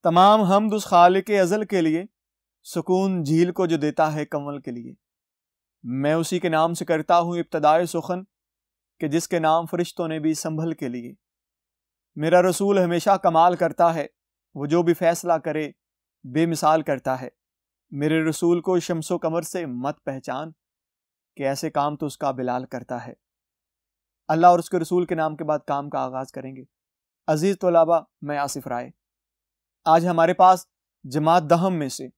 तमाम हमद उस खालिक अज़ल के लिए, सुकून झील को जो देता है कंवल के लिए। मैं उसी के नाम से करता हूँ इब्तदाए सुखन, कि जिसके नाम फरिश्तों ने भी संभल के लिए। मेरा रसूल हमेशा कमाल करता है, वो जो भी फैसला करे बेमिसाल करता है। मेरे रसूल को शम्सो कमर से मत पहचान, कि ऐसे काम तो उसका बिलाल करता है। अल्लाह और उसके रसूल के नाम के बाद काम का आगाज करेंगे। अजीज तोलाबा, मैं आसिफ राय। आज हमारे पास जमात दहम में से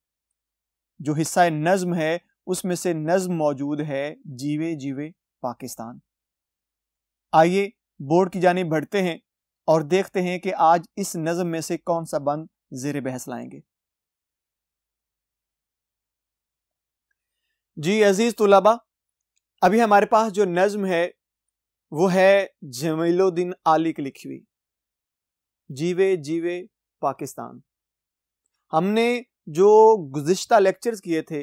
जो हिस्सा नज्म है, उसमें से नज्म मौजूद है, जीवे जीवे पाकिस्तान। आइए बोर्ड की जानिब बढ़ते हैं और देखते हैं कि आज इस नज्म में से कौन सा बंद ज़ेरे बहस लाएंगे। जी अजीज तुलबा, अभी हमारे पास जो नज्म है वो है जमीलुद्दीन आली की लिखी हुई जीवे जीवे पाकिस्तान। हमने जो गुज़िश्ता लेक्चर्स किए थे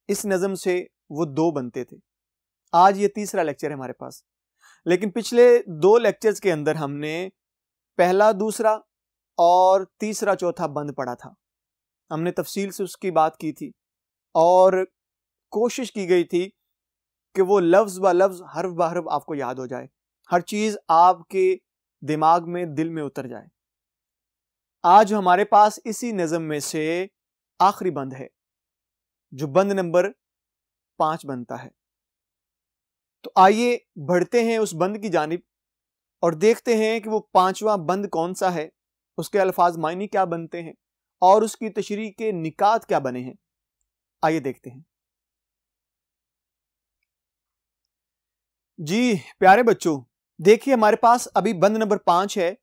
इस नज्म से वो 2 बनते थे। आज ये तीसरा लेक्चर है हमारे पास। लेकिन पिछले 2 लेक्चर्स के अंदर हमने पहला, दूसरा और तीसरा, चौथा बंद पढ़ा था। हमने तफसील से उसकी बात की थी और कोशिश की गई थी कि वो लफ्ज़ ब लफ्ज़, हर्फ ब हर्फ आपको याद हो जाए, हर चीज़ आपके दिमाग में, दिल में उतर जाए। आज हमारे पास इसी नज़म में से आखिरी बंद है, जो बंद नंबर 5 बनता है। तो आइए बढ़ते हैं उस बंद की जानिब और देखते हैं कि वो 5वां बंद कौन सा है, उसके अल्फाज मायनी क्या बनते हैं और उसकी तशरीह के निकात क्या बने हैं। आइए देखते हैं। जी प्यारे बच्चों, देखिए हमारे पास अभी बंद नंबर 5 है,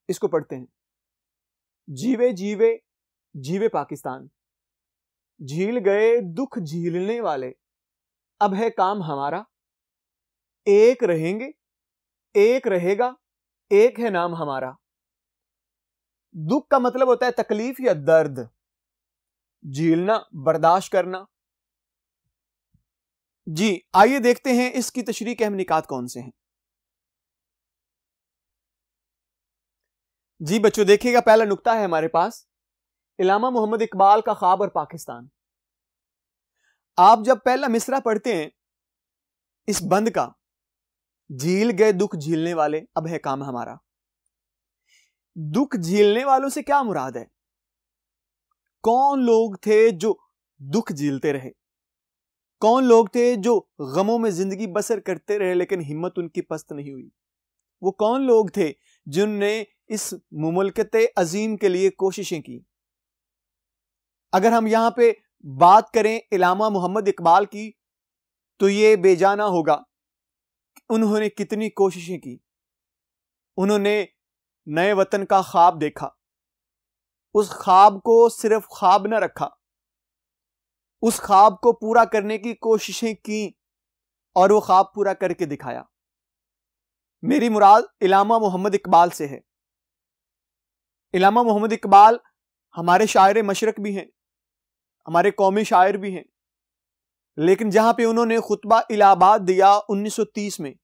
इसको पढ़ते हैं। जीवे जीवे जीवे पाकिस्तान, झील गए दुख झीलने वाले, अब है काम हमारा। एक रहेंगे, एक रहेगा, एक है नाम हमारा। दुख का मतलब होता है तकलीफ या दर्द, झीलना, बर्दाश्त करना। जी आइए देखते हैं इसकी तशरीह के अहम निकात कौन से हैं। जी बच्चों देखिएगा, पहला नुक्ता है हमारे पास इलामा मोहम्मद इकबाल का ख्वाब और पाकिस्तान। आप जब पहला मिसरा पढ़ते हैं इस बंद का, झील गए दुख झीलने वाले, अब है काम हमारा, दुख झीलने वालों से क्या मुराद है? कौन लोग थे जो दुख झीलते रहे? कौन लोग थे जो गमों में जिंदगी बसर करते रहे लेकिन हिम्मत उनकी पस्त नहीं हुई? वो कौन लोग थे जिनने इस मुमलकत अजीम के लिए कोशिशें की? अगर हम यहां पे बात करें इलामा मोहम्मद इकबाल की, तो ये बेजाना होगा उन्होंने कितनी कोशिशें की। उन्होंने नए वतन का ख्वाब देखा, उस ख्वाब को सिर्फ ख्वाब न रखा, उस ख्वाब को पूरा करने की कोशिशें की और वो ख्वाब पूरा करके दिखाया। मेरी मुराद इलामा मोहम्मद इकबाल से है। इलामा मोहम्मद इकबाल हमारे शायर मशरक भी हैं, हमारे कौमी शायर भी हैं, लेकिन जहां पे उन्होंने खुतबा इलाहाबाद दिया 1930 में,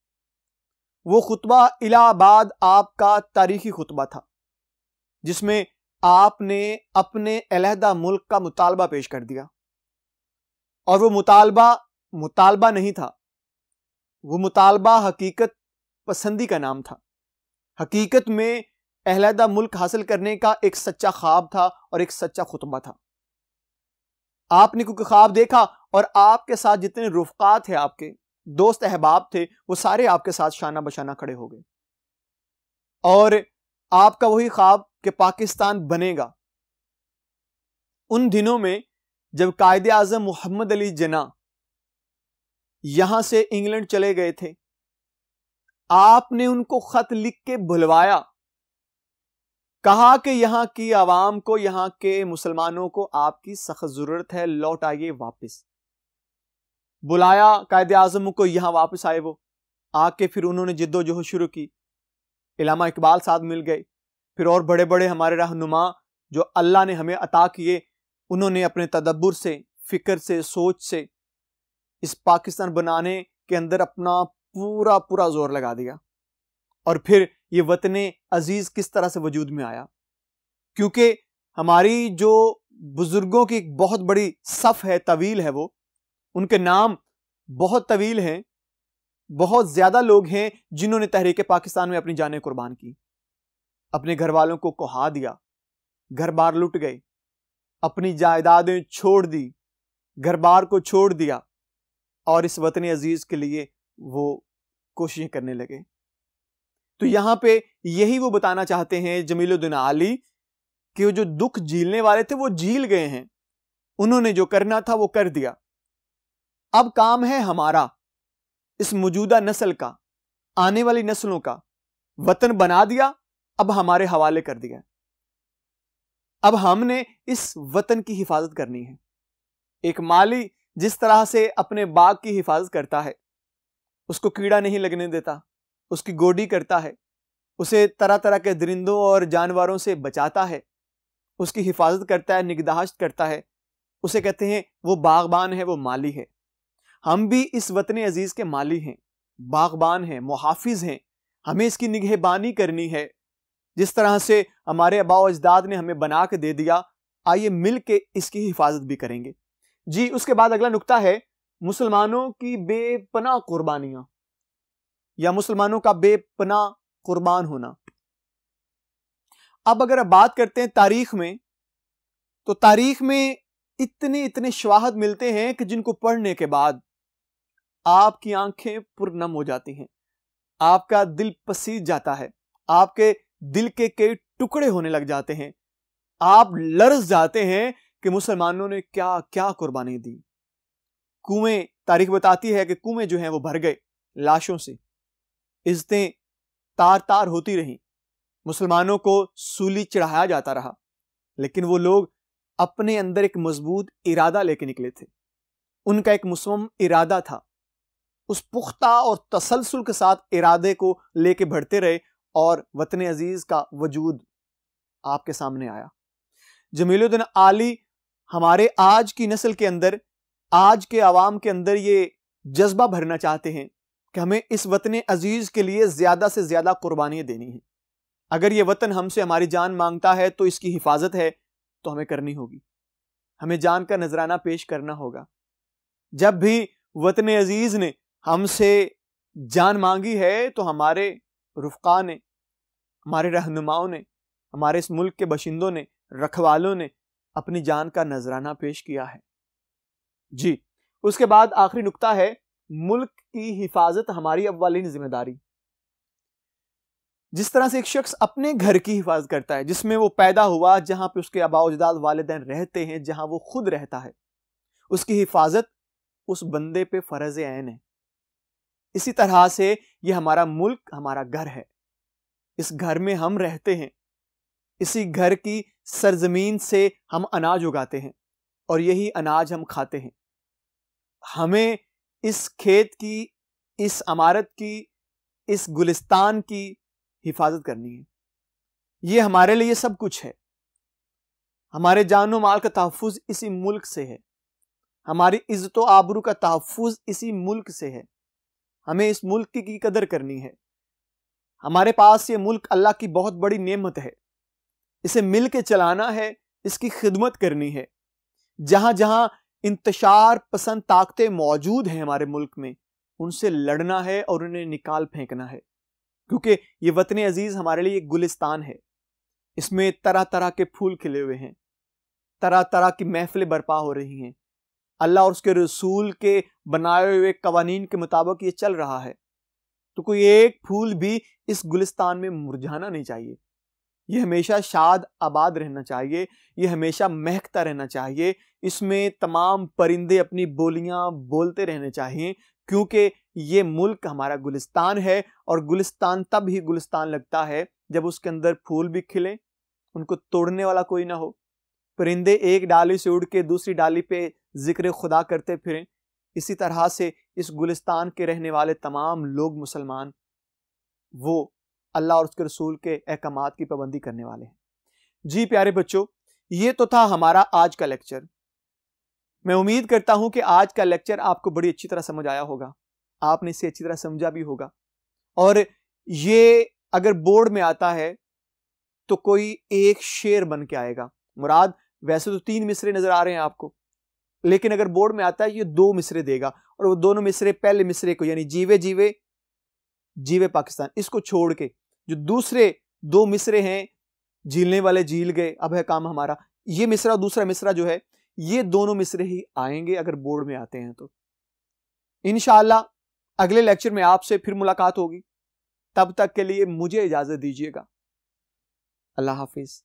वो खुतबा इलाहाबाद आपका तारीखी खुतबा था, जिसमें आपने अपने अलहदा मुल्क का मुतालबा पेश कर दिया। और वो मुतालबा नहीं था, वो मुतालबा हकीकत पसंदी का नाम था। हकीकत में अलहदा मुल्क हासिल करने का एक सच्चा ख्वाब था और एक सच्चा खुतबा था। आपने क्योंकि ख्वाब देखा और आपके साथ जितने रुफ़क़ा थे, आपके दोस्त अहबाब थे, वो सारे आपके साथ शाना बशाना खड़े हो गए और आपका वही ख्वाब कि पाकिस्तान बनेगा। उन दिनों में जब कायदे आज़म मोहम्मद अली जिन्ना यहां से इंग्लैंड चले गए थे, आपने उनको खत लिख के बुलवाया, कहा कि यहां की आवाम को, यहां के मुसलमानों को आपकी सख्त जरूरत है, लौट आइए वापस। बुलाया कायदे आज़म को, यहां वापस आए। वो आके फिर उन्होंने जिद्दोजहद शुरू की। इलामा इकबाल साहब मिल गए, फिर और बड़े बड़े हमारे रहनुमा जो अल्लाह ने हमें अता किए, उन्होंने अपने तदब्बुर से, फिक्र से, सोच से इस पाकिस्तान बनाने के अंदर अपना पूरा पूरा जोर लगा दिया। और फिर ये वतने अजीज किस तरह से वजूद में आया, क्योंकि हमारी जो बुजुर्गों की एक बहुत बड़ी सफ है, तवील है, वो उनके नाम बहुत तवील हैं। बहुत ज्यादा लोग हैं जिन्होंने तहरीक पाकिस्तान में अपनी जानें कुर्बान की, अपने घर वालों को कुहा दिया, घर बार लुट गए, अपनी जायदादें छोड़ दी, घर बार को छोड़ दिया और इस वतन अजीज के लिए वो कोशिशें करने लगे। तो यहां पे यही वो बताना चाहते हैं जमीलुद्दीन आली कि वो जो दुख झीलने वाले थे वो झील गए हैं, उन्होंने जो करना था वो कर दिया। अब काम है हमारा, इस मौजूदा नस्ल का, आने वाली नस्लों का। वतन बना दिया, अब हमारे हवाले कर दिया, अब हमने इस वतन की हिफाजत करनी है। एक माली जिस तरह से अपने बाग की हिफाजत करता है, उसको कीड़ा नहीं लगने देता, उसकी गोडी करता है, उसे तरह तरह के दरिंदों और जानवरों से बचाता है, उसकी हिफाजत करता है, निगहदाश्त करता है, उसे कहते हैं वो बागबान है, वो माली है। हम भी इस वतन अजीज के माली हैं, बागबान हैं, मुहाफिज हैं। हमें इसकी निगहबानी करनी है। जिस तरह से हमारे आबाओ अजदाद ने हमें बना के दे दिया, आइए मिल के इसकी हिफाजत भी करेंगे। जी, उसके बाद अगला नुक्ता है मुसलमानों की बेपनाह कुर्बानियां या मुसलमानों का बेपनाह कुर्बान होना। अब अगर बात करते हैं तारीख में, तो तारीख में इतने इतने शवाहद मिलते हैं कि जिनको पढ़ने के बाद आपकी आंखें पुरनम हो जाती हैं, आपका दिल पसीज जाता है, आपके दिल के कई टुकड़े होने लग जाते हैं, आप लर्ज जाते हैं कि मुसलमानों ने क्या क्या कुर्बानी दी। कुएं, तारीख बताती है कि कुएं जो हैं वो भर गए लाशों से, इज्जतें तार तार होती रहीं, मुसलमानों को सूली चढ़ाया जाता रहा, लेकिन वो लोग अपने अंदर एक मजबूत इरादा लेके निकले थे। उनका एक मुसम्म इरादा था, उस पुख्ता और तसलसल के साथ इरादे को लेके बढ़ते रहे और वतन अजीज का वजूद आपके सामने आया। जमीलुद्दीन आली हमारे आज की नस्ल के अंदर, आज के अवाम के अंदर ये जज्बा भरना चाहते हैं कि हमें इस वतन अजीज के लिए ज्यादा से ज्यादा कुर्बानियां देनी है। अगर ये वतन हमसे हमारी जान मांगता है तो इसकी हिफाजत है तो हमें करनी होगी, हमें जान का नजराना पेश करना होगा। जब भी वतन अजीज ने हमसे जान मांगी है तो हमारे रुफ़क़ा ने, हमारे रहनुमाओं ने, हमारे इस मुल्क के बशिंदों ने, रखवालों ने अपनी जान का नजराना पेश किया है। जी, उसके बाद आखिरी नुक्ता है मुल्क की हिफाजत हमारी अव्वलीन जिम्मेदारी। जिस तरह से एक शख्स अपने घर की हिफाजत करता है, जिसमें वो पैदा हुआ, जहां पे उसके आबा अजदाद वालिदैन रहते हैं, जहां वो खुद रहता है, उसकी हिफाजत उस बंदे पे फर्ज ऐन है। इसी तरह से ये हमारा मुल्क हमारा घर है, इस घर में हम रहते हैं, इसी घर की सरजमीन से हम अनाज उगाते हैं और यही अनाज हम खाते हैं। हमें इस खेत की, इस अमारत की, इस गुलिस्तान की हिफाजत करनी है। ये हमारे लिए सब कुछ है। हमारे जानो माल का तहफ़्फ़ुज़ इसी मुल्क से है, हमारी इज्जत व आबरू का तहफ़्फ़ुज़ इसी मुल्क से है। हमें इस मुल्क की कदर करनी है। हमारे पास ये मुल्क अल्लाह की बहुत बड़ी नेमत है, इसे मिल के चलाना है, इसकी खिदमत करनी है। जहां जहां इंतशार पसंद ताकतें मौजूद हैं हमारे मुल्क में, उनसे लड़ना है और उन्हें निकाल फेंकना है, क्योंकि ये वतन अजीज हमारे लिए एक गुलिस्तान है। इसमें तरह तरह के फूल खिले हुए हैं, तरह तरह की महफिलें बर्पा हो रही हैं, अल्लाह और उसके रसूल के बनाए हुए कवानीन के मुताबिक ये चल रहा है। तो कोई एक फूल भी इस गुलिस्तान में मुरझाना नहीं चाहिए। ये हमेशा शाद आबाद रहना चाहिए, ये हमेशा महकता रहना चाहिए। इसमें तमाम परिंदे अपनी बोलियां बोलते रहने चाहिए, क्योंकि ये मुल्क हमारा गुलिस्तान है और गुलिस्तान तब ही गुलिस्तान लगता है जब उसके अंदर फूल भी खिले, उनको तोड़ने वाला कोई ना हो, परिंदे एक डाली से उड़ के दूसरी डाली पे जिक्र खुदा करते फिरें। इसी तरह से इस गुलिस्तान के रहने वाले तमाम लोग मुसलमान, वो अल्लाह और उसके रसूल के अहकामात की पाबंदी करने वाले हैं। जी प्यारे बच्चों, ये तो था हमारा आज का लेक्चर। मैं उम्मीद करता हूं कि आज का लेक्चर आपको बड़ी अच्छी तरह समझ आया होगा, आपने इसे अच्छी तरह समझा भी होगा। और ये अगर बोर्ड में आता है तो कोई एक शेर बन के आएगा, मुराद वैसे तो 3 मिसरे नजर आ रहे हैं आपको, लेकिन अगर बोर्ड में आता है ये 2 मिसरे देगा, और वो दोनों मिसरे पहले मिसरे को यानी जीवे जीवे जीवे पाकिस्तान, इसको छोड़ के जो दूसरे 2 मिसरे हैं, झीलने वाले झील गए अब है काम हमारा, ये मिसरा दूसरा मिसरा जो है, ये दोनों मिसरे ही आएंगे अगर बोर्ड में आते हैं तो। इंशाअल्लाह अगले लेक्चर में आपसे फिर मुलाकात होगी, तब तक के लिए मुझे इजाजत दीजिएगा। अल्लाह हाफिज।